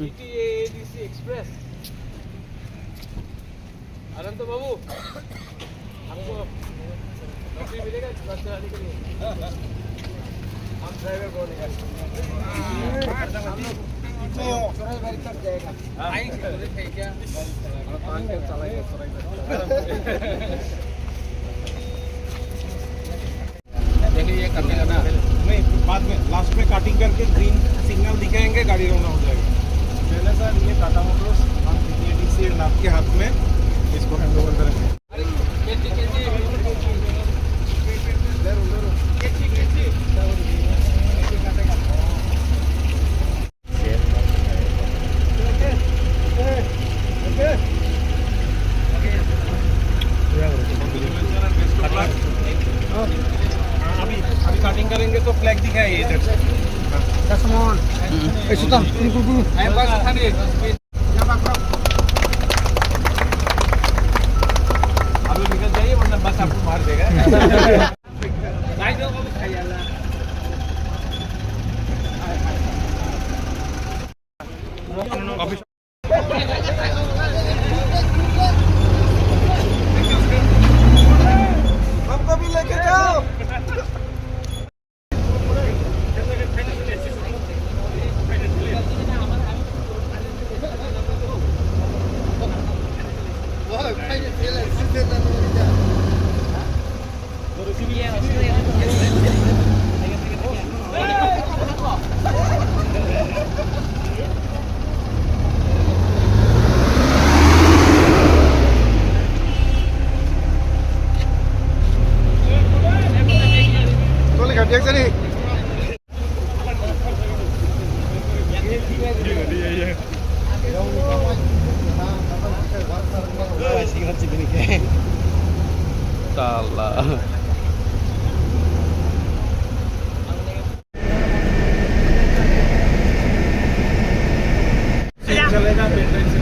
TTADC express. अनंत बाबू, हमको नौकरी मिलेगा बस चलाने के लिए? हम ड्राइवर बोलेंगे। देखिए ये करने का ना, नहीं बाद में लास्ट में काटिंग करके ग्रीन सिग्नल दिखाएंगे, गाड़ी रवाना हो जाएगी। पहले सर ये टाटा मोटर्स हम TTADC आपके हाथ में इसको हैंड ओवर करेंगे। अभी काटिंग करेंगे तो फ्लैग दिखाएगा इधर से। अभी निकल जाइए वरना बस आपको मार देगा। हमको भी लेके जाओ। चलेगा पेट्रोल से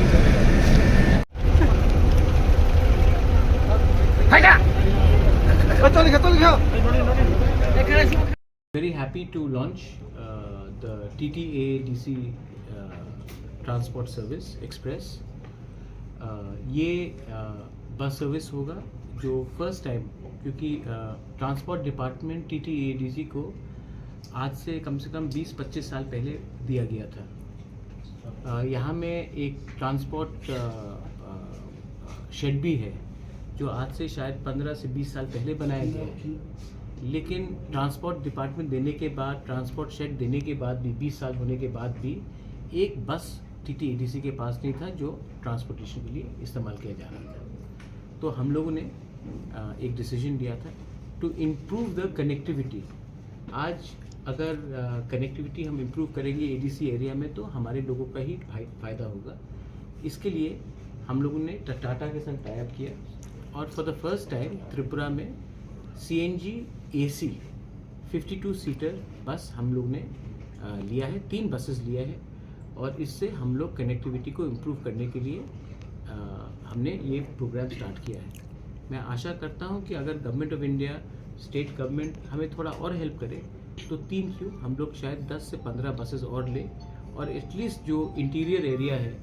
चलेगा। Very happy to launch the TTADC transport service express. ये बस सर्विस होगा जो फर्स्ट टाइम, क्योंकि ट्रांसपोर्ट डिपार्टमेंट TTADC को आज से कम 20-25 साल पहले दिया गया था। यहाँ में एक ट्रांसपोर्ट शेड भी है जो आज से शायद 15 से 20 साल पहले बनाया गया है, लेकिन ट्रांसपोर्ट डिपार्टमेंट देने के बाद, ट्रांसपोर्ट शेड देने के बाद भी 20 साल होने के बाद भी एक बस TTADC के पास नहीं था जो ट्रांसपोर्टेशन के लिए इस्तेमाल किया जा रहा था। तो हम लोगों ने एक डिसीजन लिया था टू इम्प्रूव द कनेक्टिविटी। आज अगर कनेक्टिविटी हम इम्प्रूव करेंगे ADC एरिया में तो हमारे लोगों का ही फ़ायदा होगा। इसके लिए हम लोगों ने टाटा के संग टाई अप किया और for the first time Tripura में CNG AC 52 सीटर बस हम लोग ने लिया है, 3 बसेस लिया है और इससे हम लोग कनेक्टिविटी को इम्प्रूव करने के लिए हमने ये प्रोग्राम स्टार्ट किया है। मैं आशा करता हूँ कि अगर government of India, state government हमें थोड़ा और हेल्प करे तो 3 क्यों हम लोग शायद 10 से 15 बसेस और लें और एटलीस्ट जो इंटीरियर एरिया है,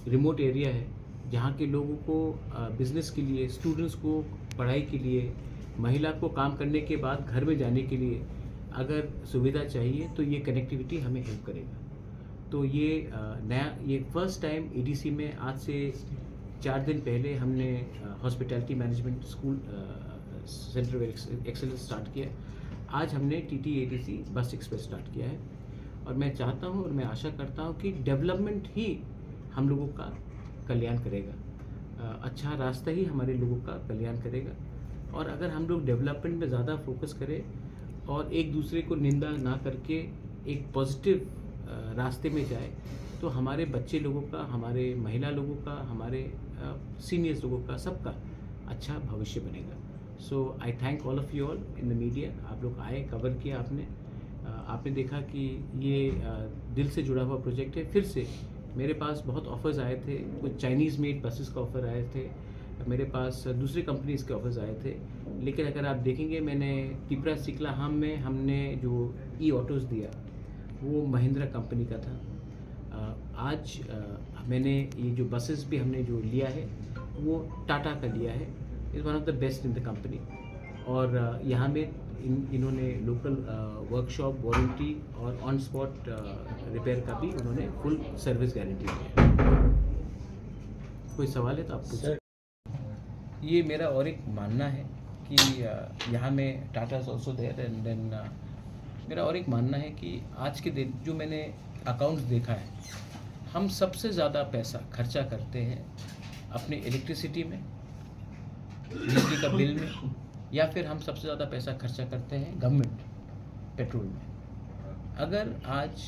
रिमोट एरिया है, जहाँ के लोगों को बिजनेस के लिए, स्टूडेंट्स को पढ़ाई के लिए, महिला को काम करने के बाद घर में जाने के लिए अगर सुविधा चाहिए तो ये कनेक्टिविटी हमें हेल्प करेगा। तो ये फर्स्ट टाइम ADC में आज से 4 दिन पहले हमने hospitality management school centre of excellence start किया। आज हमने TTADC बस एक्सप्रेस स्टार्ट किया है और मैं चाहता हूं और मैं आशा करता हूं कि डेवलपमेंट ही हम लोगों का कल्याण करेगा, अच्छा रास्ता ही हमारे लोगों का कल्याण करेगा। और अगर हम लोग डेवलपमेंट में ज़्यादा फोकस करें और एक दूसरे को निंदा ना करके एक पॉजिटिव रास्ते में जाए तो हमारे बच्चे लोगों का, हमारे महिला लोगों का, हमारे सीनियर्स लोगों का, सबका अच्छा भविष्य बनेगा। So I thank all of you all in the media. आप लोग आए, कवर किया आपने देखा कि ये दिल से जुड़ा हुआ प्रोजेक्ट है। फिर से मेरे पास बहुत ऑफ़र्स आए थे, कुछ चाइनीज़ मेड बसेस का ऑफ़र आए थे, मेरे पास दूसरी कंपनीज़ के ऑफ़र्स आए थे, लेकिन अगर आप देखेंगे मैंने त्रिपुरा सिकलाहाम में हमने जो ई ऑटोज़ दिया वो महिंद्रा कंपनी का था। आज मैंने ये जो बसेस भी हमने जो लिया है वो टाटा का लिया है, is one of the best in the company. और यहाँ में इन्होंने लोकल वर्कशॉप वारंटी और ऑन स्पॉट रिपेयर का भी उन्होंने फुल सर्विस गारंटी दी है। कोई सवाल है तो आप पूछ। ये मेरा और एक मानना है कि यहाँ में Tata is also there and then मेरा और एक मानना है कि आज के दिन जो मैंने अकाउंट्स देखा है, हम सबसे ज़्यादा पैसा खर्चा करते हैं अपने इलेक्ट्रिसिटी में, बिजली का बिल में, या फिर हम सबसे ज़्यादा पैसा खर्चा करते हैं गवर्नमेंट पेट्रोल में। अगर आज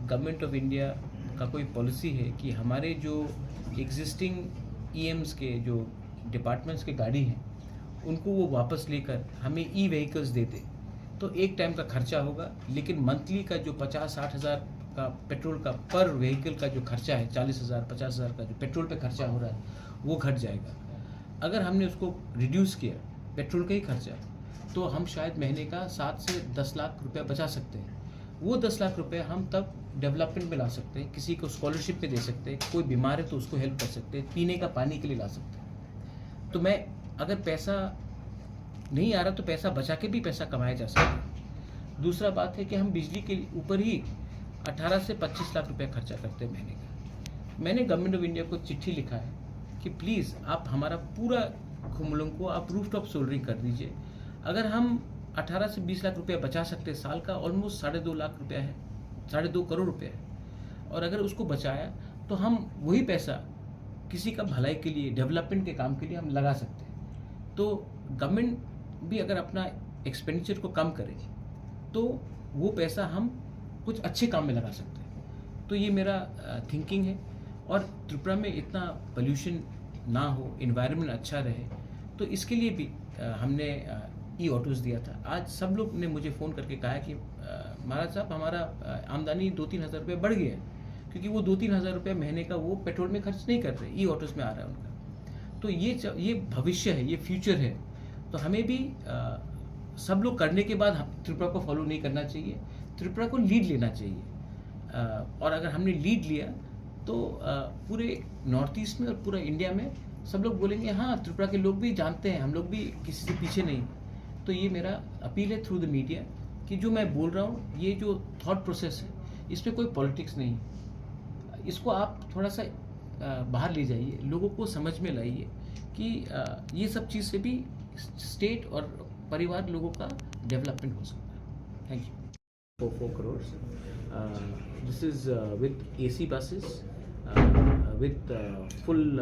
गवर्नमेंट ऑफ इंडिया का कोई पॉलिसी है कि हमारे जो एग्जिस्टिंग ईएम्स के जो डिपार्टमेंट्स के गाड़ी हैं उनको वो वापस लेकर हमें ई व्हीकल्स देते, तो एक टाइम का खर्चा होगा, लेकिन मंथली का जो 50-60 हज़ार का पेट्रोल का पर व्हीकल का जो खर्चा है, 40,000 50,000 का जो पेट्रोल पे खर्चा हो रहा है वो घट जाएगा। अगर हमने उसको रिड्यूस किया पेट्रोल का ही खर्चा, तो हम शायद महीने का 7 से 10 लाख रुपया बचा सकते हैं। वो 10 लाख रुपये हम तब डेवलपमेंट में ला सकते हैं, किसी को स्कॉलरशिप पे दे सकते हैं, कोई बीमार है तो उसको हेल्प कर सकते हैं, पीने का पानी के लिए ला सकते हैं। तो मैं अगर पैसा नहीं आ रहा तो पैसा बचा के भी पैसा कमाया जा सकता है। दूसरा बात है कि हम बिजली के ऊपर ही 18 से 25 लाख रुपया खर्चा करते हैं महीने का। मैंने गवर्नमेंट ऑफ इंडिया को चिट्ठी लिखा है कि प्लीज़ आप हमारा पूरा खुमलों को आप रूफटॉप सोल्डरिंग कर दीजिए। अगर हम 18 से 20 लाख रुपया बचा सकते हैं साल का, ऑलमोस्ट 2.5 लाख रुपया है, 2.5 करोड़ रुपया है। और अगर उसको बचाया तो हम वही पैसा किसी का भलाई के लिए, डेवलपमेंट के काम के लिए हम लगा सकते हैं। तो गवर्नमेंट भी अगर अपना एक्सपेंडिचर को कम करे तो वो पैसा हम कुछ अच्छे काम में लगा सकते हैं। तो ये मेरा थिंकिंग है। और त्रिपुरा में इतना पोल्यूशन ना हो, इन्वायरमेंट अच्छा रहे, तो इसके लिए भी हमने ई ऑटोज़ दिया था। आज सब लोग ने मुझे फ़ोन करके कहा है कि महाराज साहब हमारा आमदनी 2-3 हज़ार रुपये बढ़ गया है, क्योंकि वो 2-3 हज़ार रुपये महीने का वो पेट्रोल में खर्च नहीं कर रहे, ई ऑटोज़ में आ रहा है उनका। तो ये भविष्य है, ये फ्यूचर है। तो हमें भी सब लोग करने के बाद त्रिपुरा को फॉलो नहीं करना चाहिए, त्रिपुरा को लीड लेना चाहिए। और अगर हमने लीड लिया तो पूरे नॉर्थ ईस्ट में और पूरा इंडिया में सब लोग बोलेंगे हाँ त्रिपुरा के लोग भी जानते हैं, हम लोग भी किसी से पीछे नहीं। तो ये मेरा अपील है थ्रू द मीडिया कि जो मैं बोल रहा हूँ, ये जो थॉट प्रोसेस है, इसमें कोई पॉलिटिक्स नहीं, इसको आप थोड़ा सा बाहर ले जाइए, लोगों को समझ में लाइए कि ये सब चीज़ से भी स्टेट और परिवार लोगों का डेवलपमेंट हो सकता है। Thank you. 4 crores. This is with AC buses, with full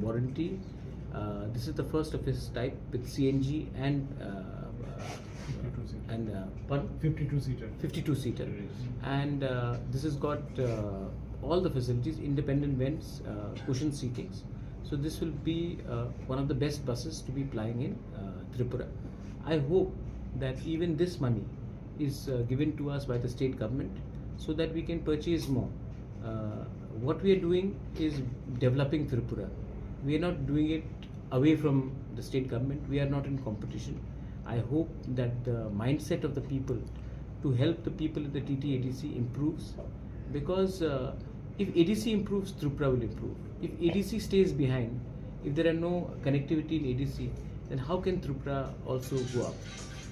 warranty. This is the first of its type with CNG and 52 seater. And this has got all the facilities, independent vents, cushion seatings. So this will be one of the best buses to be plying in Tripura. I hope that even this money is given to us by the state government so that we can purchase more. What we are doing is developing Tripura. We are not doing it away from the state government. We are not in competition. I hope that the mindset of the people to help the people in the TT-ADC improves, because if ADC improves, Tripura will improve. If ADC stays behind, if there are no connectivity in ADC, then how can Tripura also go up?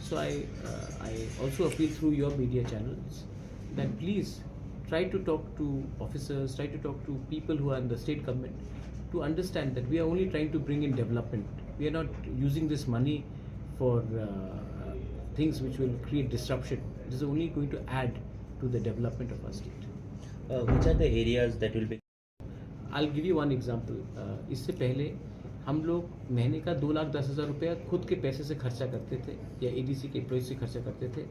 So I also appeal through your media channels that please try to talk to officers, try to talk to people who are in the state government to understand that we are only trying to bring in development. We are not using this money for things which will create disruption. It is only going to add to the development of our state. Which are the areas that will be? I'll give you one example. इससे पहले हम लोग महीने का 2,10,000 रुपया खुद के पैसे से खर्चा करते थे, या एडीसी के एम्प्लॉयज़ से खर्चा करते थे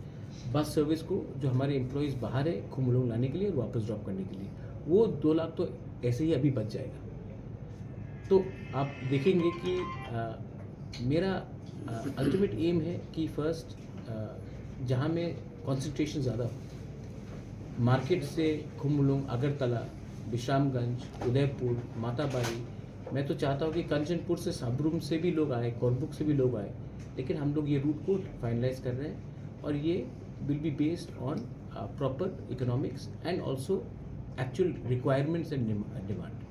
बस सर्विस को, जो हमारे एम्प्लॉयज़ बाहर है खुमलोंग लाने के लिए और वापस ड्रॉप करने के लिए। वो 2 लाख तो ऐसे ही अभी बच जाएगा। तो आप देखेंगे कि मेरा अल्टीमेट एम है कि फर्स्ट जहाँ में कंसंट्रेशन ज़्यादा हो, मार्केट से खुमलोंग, अगरतला, विश्रामगंज, उदयपुर, माताबाड़ी, मैं तो चाहता हूँ कि कंचनपुर से, साबरूम से भी लोग आए, कोरबुक से भी लोग आए, लेकिन हम लोग ये रूट को फाइनलाइज कर रहे हैं और ये will be based on proper economics and also actual requirements and demand.